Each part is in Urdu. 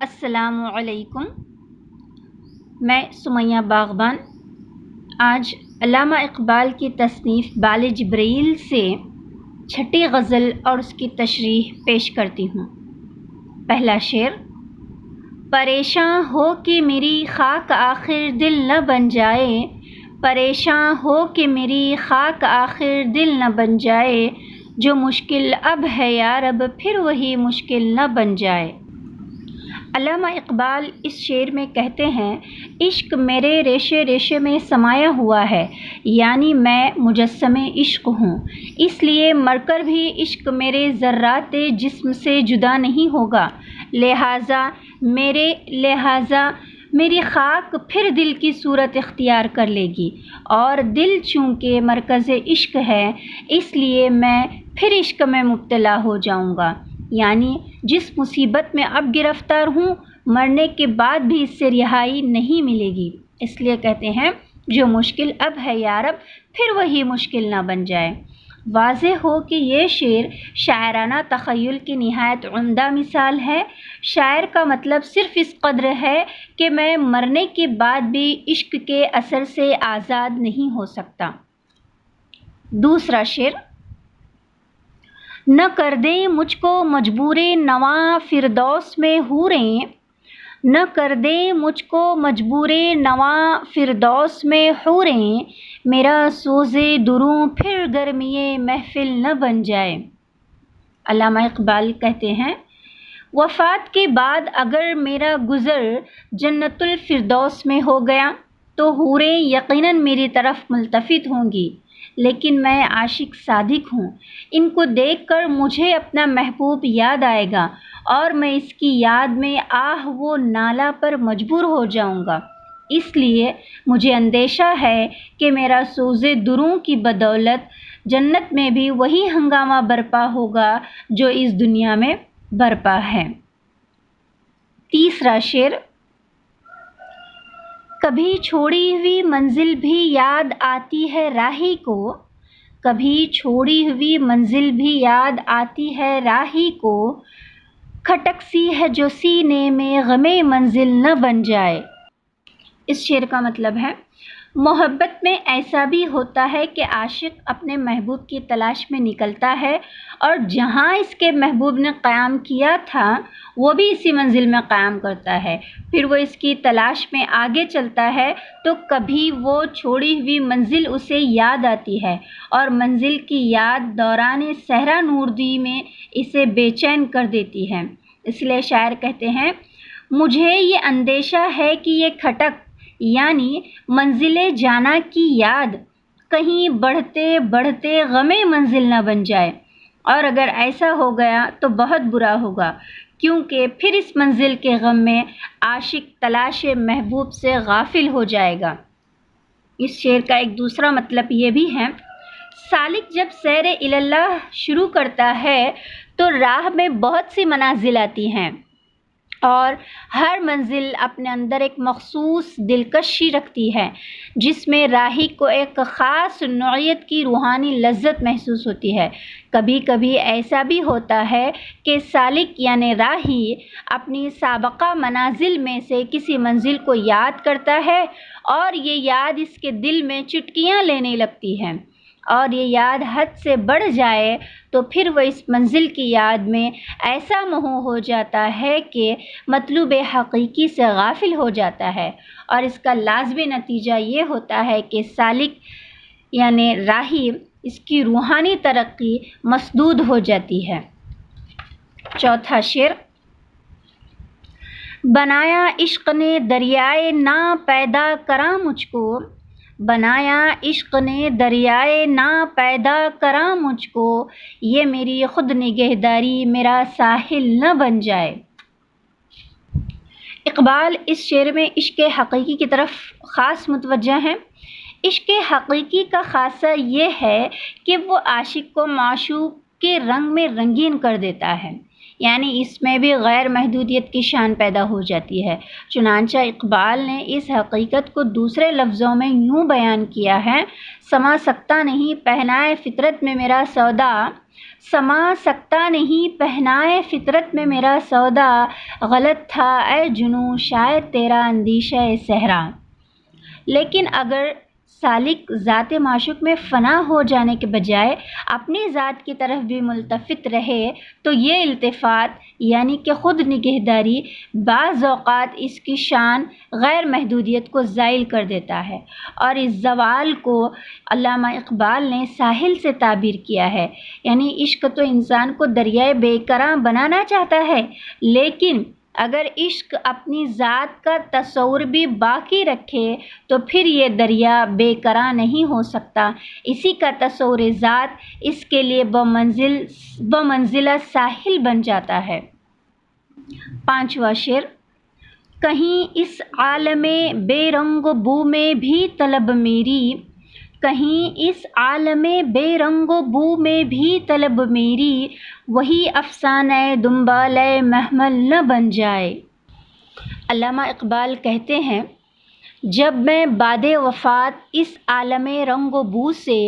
السلام علیکم، میں سمیہ باغبان آج علامہ اقبال کی تصنیف بال جبریل سے چھٹی غزل اور اس کی تشریح پیش کرتی ہوں۔ پہلا شعر: پریشاں ہو کہ میری خاک آخر دل نہ بن جائے، پریشاں ہو کہ میری خاک آخر دل نہ بن جائے، جو مشکل اب ہے یا رب پھر وہی مشکل نہ بن جائے۔ علامہ اقبال اس شعر میں کہتے ہیں، عشق میرے ریشے ریشے میں سمایا ہوا ہے، یعنی میں مجسم عشق ہوں، اس لیے مر کر بھی عشق میرے ذرات جسم سے جدا نہیں ہوگا، لہٰذا میری خاک پھر دل کی صورت اختیار کر لے گی، اور دل چونکہ مرکز عشق ہے اس لیے میں پھر عشق میں مبتلا ہو جاؤں گا، یعنی جس مصیبت میں اب گرفتار ہوں مرنے کے بعد بھی اس سے رہائی نہیں ملے گی، اس لیے کہتے ہیں جو مشکل اب ہے یا رب پھر وہی مشکل نہ بن جائے۔ واضح ہو کہ یہ شعر شاعرانہ تخیل کی نہایت عمدہ مثال ہے۔ شاعر کا مطلب صرف اس قدر ہے کہ میں مرنے کے بعد بھی عشق کے اثر سے آزاد نہیں ہو سکتا۔ دوسرا شعر: نہ کر دیں مجھ کو مجبور نواں فردوس میں حوریں، نہ کر دیں مجھ کو مجبور نواں فردوس میں حوریں، میرا سوز دروں پھر گرمی محفل نہ بن جائے۔ علامہ اقبال کہتے ہیں، وفات کے بعد اگر میرا گزر جنت الفردوس میں ہو گیا تو حوریں یقیناً میری طرف ملتفت ہوں گی، لیکن میں عاشق صادق ہوں، ان کو دیکھ کر مجھے اپنا محبوب یاد آئے گا اور میں اس کی یاد میں آہ و نالہ پر مجبور ہو جاؤں گا، اس لیے مجھے اندیشہ ہے کہ میرا سوز دروں کی بدولت جنت میں بھی وہی ہنگامہ برپا ہوگا جو اس دنیا میں برپا ہے۔ تیسرا شعر: کبھی چھوڑی ہوئی منزل بھی یاد آتی ہے راہی کو، کبھی چھوڑی ہوئی منزل بھی یاد آتی ہے راہی کو، کھٹک سی ہے جو سینے میں غم منزل نہ بن جائے۔ اس شعر کا مطلب ہے، محبت میں ایسا بھی ہوتا ہے کہ عاشق اپنے محبوب کی تلاش میں نکلتا ہے اور جہاں اس کے محبوب نے قیام کیا تھا وہ بھی اسی منزل میں قیام کرتا ہے، پھر وہ اس کی تلاش میں آگے چلتا ہے تو کبھی وہ چھوڑی ہوئی منزل اسے یاد آتی ہے اور منزل کی یاد دوران صحرا نوردی میں اسے بے چین کر دیتی ہے۔ اس لیے شاعر کہتے ہیں، مجھے یہ اندیشہ ہے کہ یہ کھٹک یعنی منزل جانا کی یاد کہیں بڑھتے بڑھتے غم منزل نہ بن جائے، اور اگر ایسا ہو گیا تو بہت برا ہوگا، کیونکہ پھر اس منزل کے غم میں عاشق تلاش محبوب سے غافل ہو جائے گا۔ اس شعر کا ایک دوسرا مطلب یہ بھی ہے، سالک جب سیر اللہ شروع کرتا ہے تو راہ میں بہت سی منازل آتی ہیں اور ہر منزل اپنے اندر ایک مخصوص دلکشی رکھتی ہے جس میں راہی کو ایک خاص نوعیت کی روحانی لذت محسوس ہوتی ہے۔ کبھی کبھی ایسا بھی ہوتا ہے کہ سالک یعنی راہی اپنی سابقہ منازل میں سے کسی منزل کو یاد کرتا ہے اور یہ یاد اس کے دل میں چٹکیاں لینے لگتی ہے، اور یہ یاد حد سے بڑھ جائے تو پھر وہ اس منزل کی یاد میں ایسا مہو ہو جاتا ہے کہ مطلوب حقیقی سے غافل ہو جاتا ہے، اور اس کا لازمی نتیجہ یہ ہوتا ہے کہ سالک یعنی راہی اس کی روحانی ترقی مسدود ہو جاتی ہے۔ چوتھا شعر: بنایا عشق نے دریائے نا پیدا کراں مجھ کو، بنایا عشق نے دریائے نا پیدا کراں مجھ کو، یہ میری خود نگہداری میرا ساحل نہ بن جائے۔ اقبال اس شعر میں عشق حقیقی کی طرف خاص متوجہ ہیں۔ عشق حقیقی کا خاصہ یہ ہے کہ وہ عاشق کو معشوق کے رنگ میں رنگین کر دیتا ہے، یعنی اس میں بھی غیر محدودیت کی شان پیدا ہو جاتی ہے۔ چنانچہ اقبال نے اس حقیقت کو دوسرے لفظوں میں یوں بیان کیا ہے: سما سکتا نہیں پہنائے فطرت میں میرا سودا، سما سکتا نہیں پہنائے فطرت میں میرا سودا، غلط تھا اے جنوں شاید تیرا اندیشہ صحرا۔ لیکن اگر سالک ذات معشوق میں فنا ہو جانے کے بجائے اپنی ذات کی طرف بھی ملتفت رہے تو یہ التفات یعنی کہ خود نگہداری بعض اوقات اس کی شان غیر محدودیت کو زائل کر دیتا ہے، اور اس زوال کو علامہ اقبال نے ساحل سے تعبیر کیا ہے، یعنی عشق تو انسان کو دریائے بے کراں بنانا چاہتا ہے، لیکن اگر عشق اپنی ذات کا تصور بھی باقی رکھے تو پھر یہ دریا بے کراں نہیں ہو سکتا، اسی کا تصور ذات اس کے لیے بمنزلہ ساحل بن جاتا ہے۔ پانچواں شعر: کہیں اس عالم بے رنگ و بو میں بھی طلب میری، کہیں اس عالم بے رنگ و بو میں بھی طلب میری، وہی افسانہ دنبالہ محمل نہ بن جائے۔ علامہ اقبال کہتے ہیں، جب میں بعد وفات اس عالم رنگ و بو سے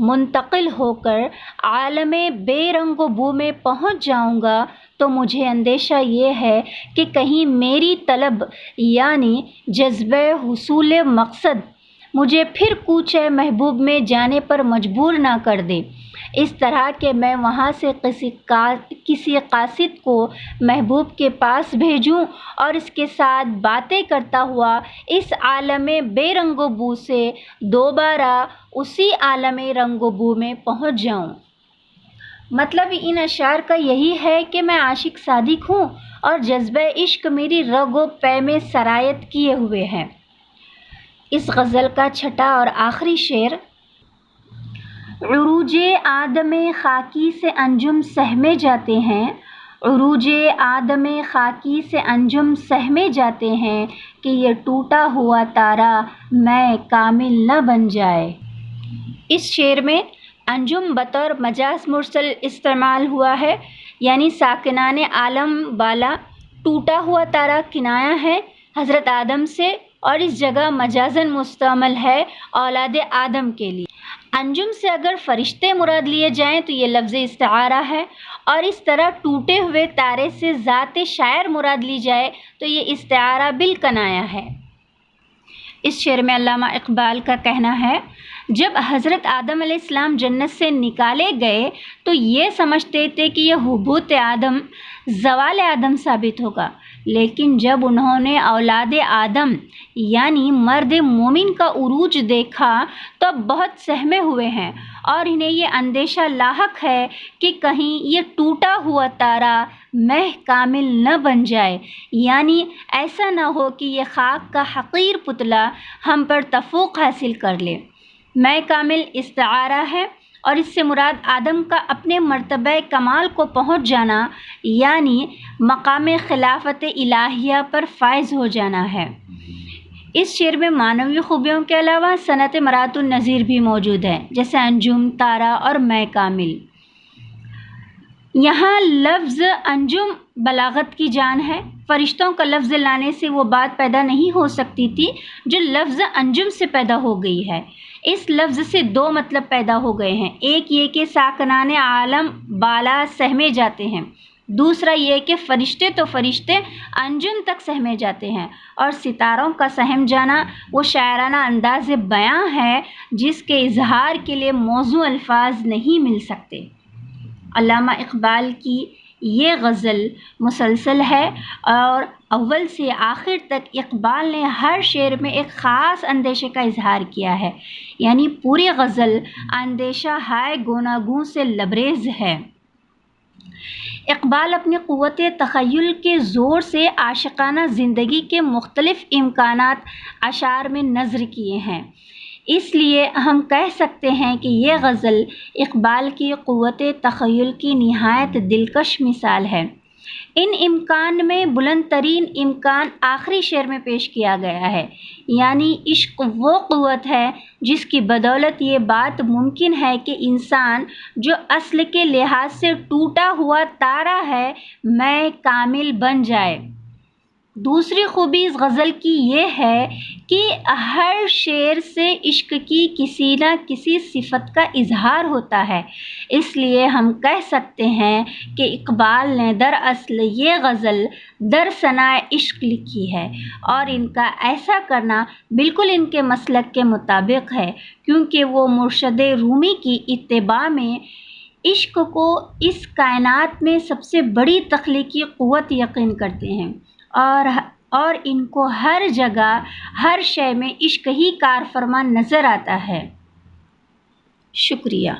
منتقل ہو کر عالم بے رنگ و بو میں پہنچ جاؤں گا تو مجھے اندیشہ یہ ہے کہ کہیں میری طلب یعنی جذبہ حصول مقصد مجھے پھر کوچہ محبوب میں جانے پر مجبور نہ کر دے، اس طرح کہ میں وہاں سے کسی قاصد کو محبوب کے پاس بھیجوں اور اس کے ساتھ باتیں کرتا ہوا اس عالم بے رنگ و بو سے دوبارہ اسی عالم رنگ و بو میں پہنچ جاؤں۔ مطلب ان اشعار کا یہی ہے کہ میں عاشق صادق ہوں اور جذبہ عشق میری رگ و پے میں سرایت کیے ہوئے ہے۔ اس غزل کا چھٹا اور آخری شعر: عروج آدم خاکی سے انجم سہمے جاتے ہیں، عروج آدم خاکی سے انجم سہمے جاتے ہیں کہ یہ ٹوٹا ہوا تارا میں کامل نہ بن جائے۔ اس شعر میں انجم بطور مجاز مرسل استعمال ہوا ہے، یعنی ساکنان عالم بالا، ٹوٹا ہوا تارا کنایہ ہے حضرت آدم سے، اور اس جگہ مجازاً مستعمل ہے اولاد آدم کے لیے۔ انجم سے اگر فرشتے مراد لیے جائیں تو یہ لفظ استعارہ ہے، اور اس طرح ٹوٹے ہوئے تارے سے ذات شاعر مراد لی جائے تو یہ استعارہ بالکنایہ ہے۔ اس شعر میں علامہ اقبال کا کہنا ہے، جب حضرت آدم علیہ السلام جنت سے نکالے گئے تو یہ سمجھتے تھے کہ یہ حبوط آدم زوال آدم ثابت ہوگا، لیکن جب انہوں نے اولاد آدم یعنی مرد مومن کا عروج دیکھا تو اب بہت سہمے ہوئے ہیں، اور انہیں یہ اندیشہ لاحق ہے کہ کہیں یہ ٹوٹا ہوا تارا مہ کامل نہ بن جائے، یعنی ایسا نہ ہو کہ یہ خاک کا حقیر پتلا ہم پر تفوق حاصل کر لے۔ مہ کامل استعارہ ہے، اور اس سے مراد آدم کا اپنے مرتبہ کمال کو پہنچ جانا یعنی مقام خلافت الہیہ پر فائز ہو جانا ہے۔ اس شعر میں معنوی خوبیوں کے علاوہ صنعت مرات النظیر بھی موجود ہے، جیسے انجم، تارا اور مے کامل۔ یہاں لفظ انجم بلاغت کی جان ہے، فرشتوں کا لفظ لانے سے وہ بات پیدا نہیں ہو سکتی تھی جو لفظ انجم سے پیدا ہو گئی ہے۔ اس لفظ سے دو مطلب پیدا ہو گئے ہیں، ایک یہ کہ ساکنان عالم بالا سہمے جاتے ہیں، دوسرا یہ کہ فرشتے تو فرشتے انجم تک سہمے جاتے ہیں، اور ستاروں کا سہم جانا وہ شاعرانہ انداز بیاں ہے جس کے اظہار کے لیے موزوں الفاظ نہیں مل سکتے۔ علامہ اقبال کی یہ غزل مسلسل ہے، اور اول سے آخر تک اقبال نے ہر شعر میں ایک خاص اندیشے کا اظہار کیا ہے، یعنی پوری غزل اندیشہ ہائے گوناگوں سے لبریز ہے۔ اقبال اپنی قوت تخیل کے زور سے عاشقانہ زندگی کے مختلف امکانات اشعار میں نظر کیے ہیں، اس لیے ہم کہہ سکتے ہیں کہ یہ غزل اقبال کی قوت تخیل کی نہایت دلکش مثال ہے۔ ان امکان میں بلند ترین امکان آخری شعر میں پیش کیا گیا ہے، یعنی عشق وہ قوت ہے جس کی بدولت یہ بات ممکن ہے کہ انسان جو اصل کے لحاظ سے ٹوٹا ہوا تارا ہے میں کامل بن جائے۔ دوسری خوبی اس غزل کی یہ ہے کہ ہر شعر سے عشق کی کسی نہ کسی صفت کا اظہار ہوتا ہے، اس لیے ہم کہہ سکتے ہیں کہ اقبال نے دراصل یہ غزل در ثناء عشق لکھی ہے، اور ان کا ایسا کرنا بالکل ان کے مسلک کے مطابق ہے، کیونکہ وہ مرشد رومی کی اتباع میں عشق کو اس کائنات میں سب سے بڑی تخلیقی قوت یقین کرتے ہیں، اور ان کو ہر جگہ ہر شے میں عشق ہی کارفرما نظر آتا ہے۔ شکریہ۔